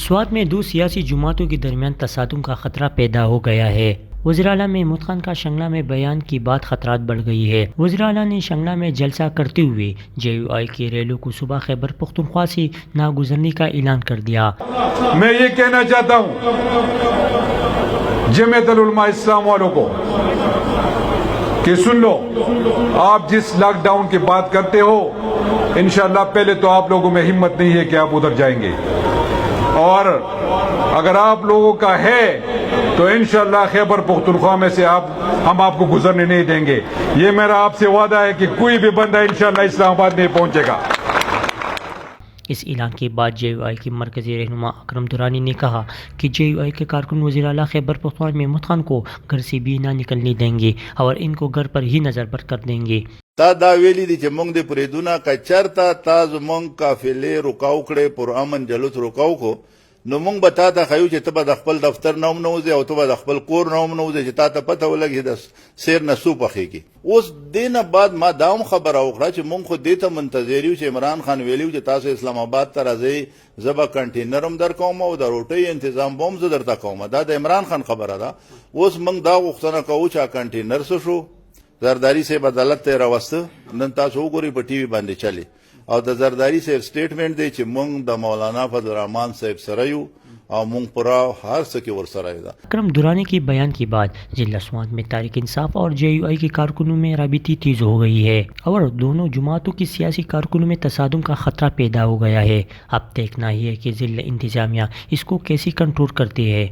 سوات میں دو سیاسی جماعتوں کے درمیان تصادم کا خطرہ پیدا ہو گیا ہے۔ وزیر اعلیٰ محمود خان کا شنگلہ میں بیان کی بعد خطرات بڑھ گئی ہے۔ وزیر اعلیٰ نے شنگلہ میں جلسہ کرتے ہوئے جے یو آئی کی ریلیوں کو صبح خیبر پختونخوا سے نہ گزرنے کا اعلان کر دیا۔ میں یہ کہنا چاہتا ہوں جمعیت العلماء اسلام والوں کو کہ سن لو، آپ جس لاک ڈاؤن کی بات کرتے ہو انشاءاللہ پہلے تو آپ لوگوں میں ہمت نہیں ہے کہ آپ ادھر جائیں گے، اور اگر آپ لوگوں کا ہے تو انشاءاللہ خیبر پختونخوا میں سے ہم آپ کو گزرنے نہیں دیں گے۔ یہ میرا آپ سے وعدہ ہے کہ کوئی بھی بندہ انشاءاللہ اسلام آباد نہیں پہنچے گا۔ اس اعلان کے بعد جے یو آئی کے مرکزی رہنما اکرم درانی نے کہا کہ جے یو آئی کے کارکن وزیر اعلیٰ خیبر پختونخوا میں محمود خان کو گھر سے بھی نہ نکلنے دیں گے اور ان کو گھر پر ہی نظر بند کر دیں گے۔ تا دا ویلی دی چې مونږ د پریدونه که چرته تا زمونږ قافلې رکاو کړې پر امن جلوس رکاو کو نو مونږ به تا ته ښیو چې ته به د خپل دفتر نه هم نه وځې او ته به د خپل کور نه هم نه وځې چې تا ته پته ولګي د سیر نه څو پخېږي۔ اوس دې نه بعد ما دا هم خبره وکړه چې مونږ خو دې ته منتظر یو چې عمران خان ویلي و چې تاسو اسلام آباد ته راځئ، زه به کنټینر هم در کوم او د روټۍ انتظام به هم زه درته کوم۔ دا د عمران خان خبره ده۔ اوس مونږ دا غوښتنه کوو چې کنټینر څه شو، زرداری صاحب عدالت ته راوسته، نن تاسو وګورئ په ټي وي باندې چلی، او د زرداری صاحب سټیټمنټ دی چې مونږ د مولانا فضل الرحمان صاحب سره یو او مونږ پورا هر څه کې ورسره یو۔ اکرم درانی کے بیان کے بعد ضلع سوات میں تحریک انصاف اور جے یو آئی کے کارکنوں میں رابطے تیز ہو گئی ہے اور دونوں جماعتوں کی سیاسی کارکنوں میں تصادم کا خطرہ پیدا ہو گیا ہے۔ اب دیکھنا ہی ہے کہ ضلع انتظامیہ اس کو کیسے کنٹرول کرتی ہے۔